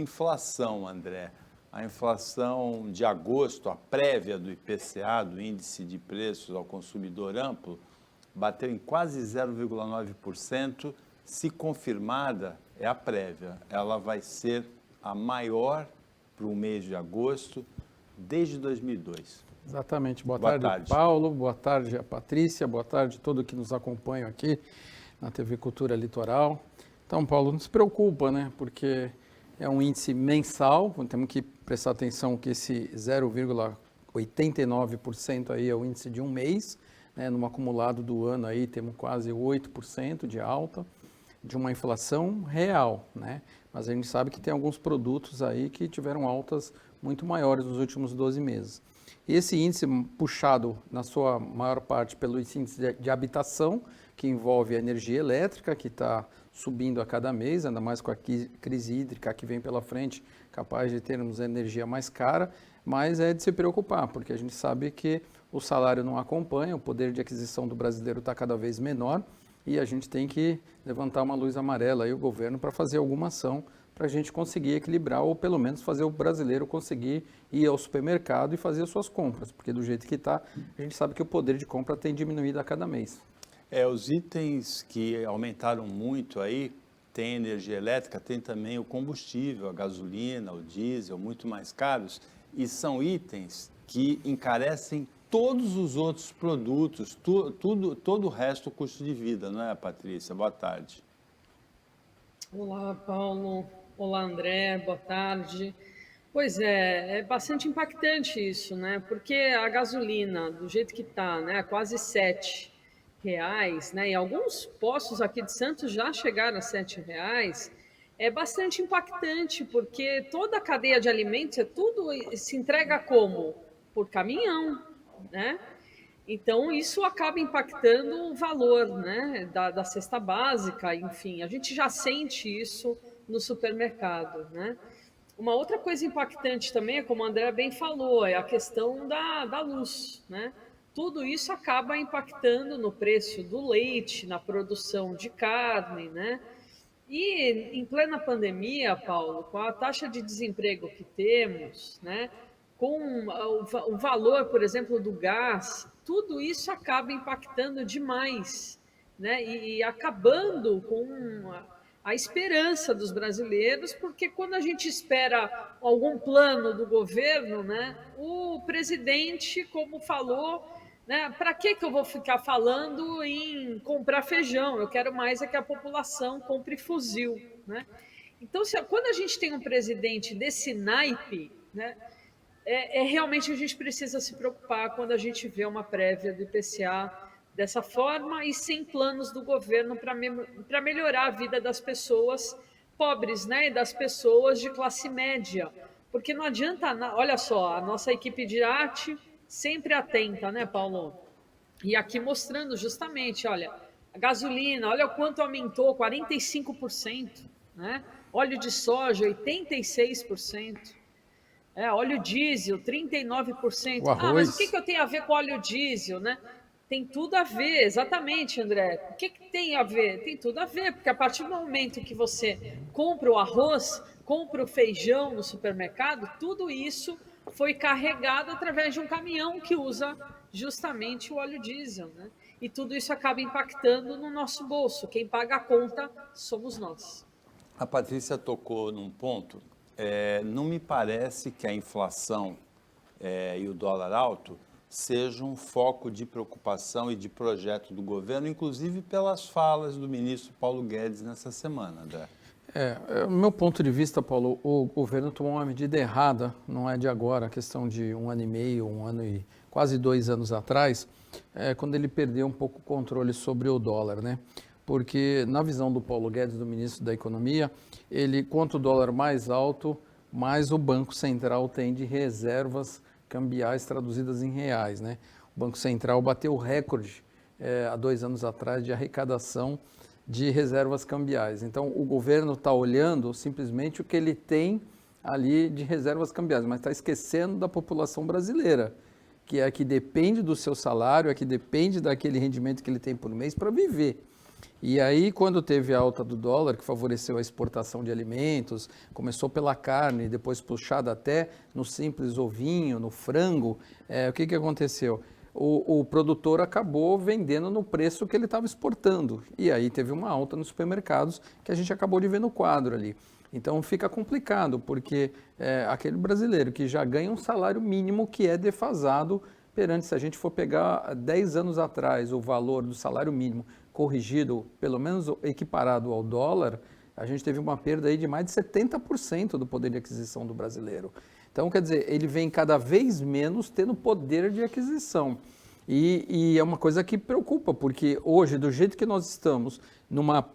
inflação, André. A inflação de agosto, a prévia do IPCA, do Índice de Preços ao Consumidor Amplo, bateu em quase 0,9%. Se confirmada, é a prévia. Ela vai ser a maior para o mês de agosto desde 2002. Exatamente. Boa tarde, Paulo. Boa tarde, a Patrícia. Boa tarde a todos que nos acompanham aqui na TV Cultura Litoral. Então, Paulo, não se preocupa, né? Porque é um índice mensal, temos que prestar atenção que esse 0,89% aí é o índice de um mês, né? No acumulado do ano aí temos quase 8% de alta, de uma inflação real, né? Mas a gente sabe que tem alguns produtos aí que tiveram altas muito maiores nos últimos 12 meses. E esse índice puxado, na sua maior parte, pelo índice de habitação, que envolve a energia elétrica, que está subindo a cada mês, ainda mais com a crise hídrica que vem pela frente, capaz de termos energia mais cara, mas é de se preocupar, porque a gente sabe que o salário não acompanha, o poder de aquisição do brasileiro está cada vez menor, e a gente tem que levantar uma luz amarela aí, o governo, para fazer alguma ação para a gente conseguir equilibrar, ou pelo menos fazer o brasileiro conseguir ir ao supermercado e fazer as suas compras, porque do jeito que está, a gente sabe que o poder de compra tem diminuído a cada mês. Os itens que aumentaram muito aí, tem energia elétrica, tem também o combustível, a gasolina, o diesel, muito mais caros, e são itens que encarecem todos os outros produtos, todo o resto do custo de vida, não é, Patrícia? Boa tarde. Olá, Paulo. Olá, André. Boa tarde. Pois é bastante impactante isso, né? Porque a gasolina, do jeito que está, né, quase R$ 7, né? E alguns postos aqui de Santos já chegaram a R$ 7. É bastante impactante, porque toda a cadeia de alimentos, tudo se entrega como? Por caminhão, né? Então, isso acaba impactando o valor, né, da cesta básica, enfim, a gente já sente isso no supermercado, né? Uma outra coisa impactante também, como a André bem falou, é a questão da luz, né? Tudo isso acaba impactando no preço do leite, na produção de carne, né? E em plena pandemia, Paulo, com a taxa de desemprego que temos, né? Com o valor, por exemplo, do gás, tudo isso acaba impactando demais, né? E acabando com a esperança dos brasileiros, porque quando a gente espera algum plano do governo, né? O presidente, como falou, né? Para que eu vou ficar falando em comprar feijão? Eu quero mais é que a população compre fuzil, né? Então, quando a gente tem um presidente desse naipe, né? Realmente a gente precisa se preocupar quando a gente vê uma prévia do IPCA dessa forma e sem planos do governo para melhorar a vida das pessoas pobres, né, e das pessoas de classe média. Porque não adianta, olha só, a nossa equipe de arte sempre atenta, né, Paulo? E aqui mostrando justamente, olha, a gasolina, olha o quanto aumentou, 45%, né? Óleo de soja, 86%. Óleo diesel, 39%. O Mas o arroz. que eu tenho a ver com óleo diesel, né? Tem tudo a ver, exatamente, André. O que tem a ver? Tem tudo a ver, porque a partir do momento que você compra o arroz, compra o feijão no supermercado, tudo isso foi carregado através de um caminhão que usa justamente o óleo diesel, né? E tudo isso acaba impactando no nosso bolso. Quem paga a conta somos nós. A Patrícia tocou num ponto, não me parece que a inflação e o dólar alto seja um foco de preocupação e de projeto do governo, inclusive pelas falas do ministro Paulo Guedes nessa semana, André. Do meu ponto de vista, Paulo, o governo tomou uma medida errada, não é de agora, a questão de 1 ano e meio, 1 ano e quase 2 anos atrás, quando ele perdeu um pouco o controle sobre o dólar, né? Porque na visão do Paulo Guedes, do ministro da Economia, quanto o dólar mais alto, mais o Banco Central tem de reservas cambiais traduzidas em reais, né? O Banco Central bateu o recorde há 2 anos atrás de arrecadação de reservas cambiais. Então, o governo está olhando simplesmente o que ele tem ali de reservas cambiais, mas está esquecendo da população brasileira, que é a que depende do seu salário, é a que depende daquele rendimento que ele tem por mês para viver. E aí, quando teve a alta do dólar, que favoreceu a exportação de alimentos, começou pela carne, depois puxada até no simples ovinho, no frango, o que aconteceu? O produtor acabou vendendo no preço que ele estava exportando. E aí teve uma alta nos supermercados, que a gente acabou de ver no quadro ali. Então fica complicado, porque aquele brasileiro que já ganha um salário mínimo que é defasado perante, se a gente for pegar 10 anos atrás o valor do salário mínimo corrigido, pelo menos equiparado ao dólar, a gente teve uma perda aí de mais de 70% do poder de aquisição do brasileiro. Então, quer dizer, ele vem cada vez menos tendo poder de aquisição. E é uma coisa que preocupa, porque hoje, do jeito que nós estamos, numa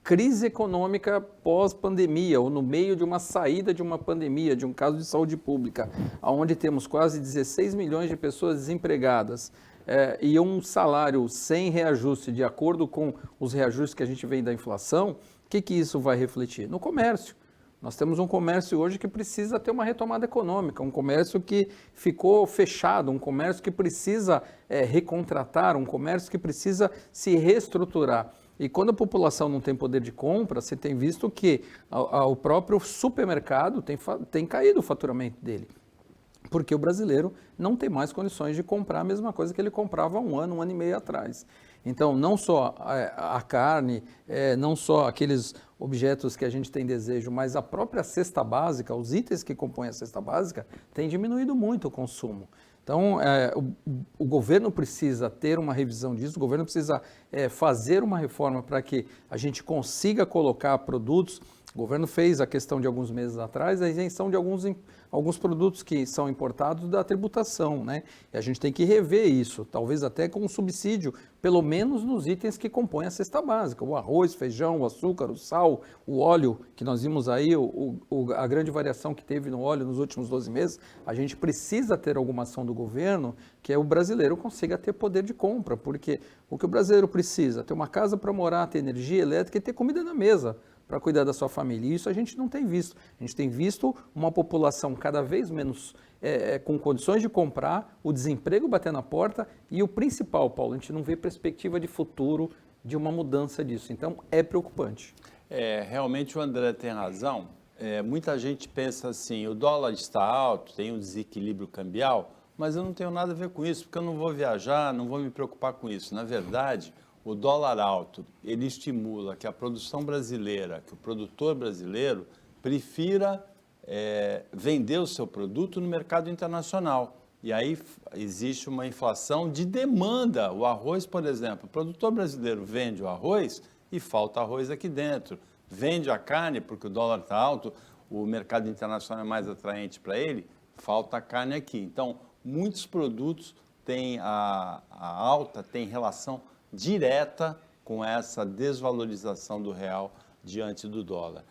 crise econômica pós-pandemia, ou no meio de uma saída de uma pandemia, de um caso de saúde pública, onde temos quase 16 milhões de pessoas desempregadas, e um salário sem reajuste, de acordo com os reajustes que a gente vem da inflação, o que isso vai refletir? No comércio. Nós temos um comércio hoje que precisa ter uma retomada econômica, um comércio que ficou fechado, um comércio que precisa recontratar, um comércio que precisa se reestruturar. E quando a população não tem poder de compra, você tem visto que o próprio supermercado tem caído o faturamento dele. Porque o brasileiro não tem mais condições de comprar a mesma coisa que ele comprava há um ano e meio atrás. Então, não só a carne, não só aqueles objetos que a gente tem desejo, mas a própria cesta básica, os itens que compõem a cesta básica, tem diminuído muito o consumo. Então, o governo precisa ter uma revisão disso, o governo precisa fazer uma reforma para que a gente consiga colocar produtos. O governo fez a questão de alguns meses atrás a isenção de alguns produtos que são importados da tributação, né? E a gente tem que rever isso, talvez até com um subsídio, pelo menos nos itens que compõem a cesta básica, o arroz, feijão, o açúcar, o sal, o óleo, que nós vimos aí, a grande variação que teve no óleo nos últimos 12 meses. A gente precisa ter alguma ação do governo que o brasileiro consiga ter poder de compra, porque o que o brasileiro precisa, ter uma casa para morar, ter energia elétrica e ter comida na mesa para cuidar da sua família. E isso a gente não tem visto. A gente tem visto uma população cada vez menos com condições de comprar, o desemprego bater na porta e o principal, Paulo, a gente não vê perspectiva de futuro de uma mudança disso. Então, é preocupante. Realmente o André tem razão. Muita gente pensa assim, o dólar está alto, tem um desequilíbrio cambial, mas eu não tenho nada a ver com isso, porque eu não vou viajar, não vou me preocupar com isso. Na verdade, o dólar alto, ele estimula que a produção brasileira, que o produtor brasileiro prefira vender o seu produto no mercado internacional. E aí existe uma inflação de demanda. O arroz, por exemplo, o produtor brasileiro vende o arroz e falta arroz aqui dentro. Vende a carne porque o dólar está alto, o mercado internacional é mais atraente para ele, falta a carne aqui. Então, muitos produtos têm a alta, tem relação direta com essa desvalorização do real diante do dólar.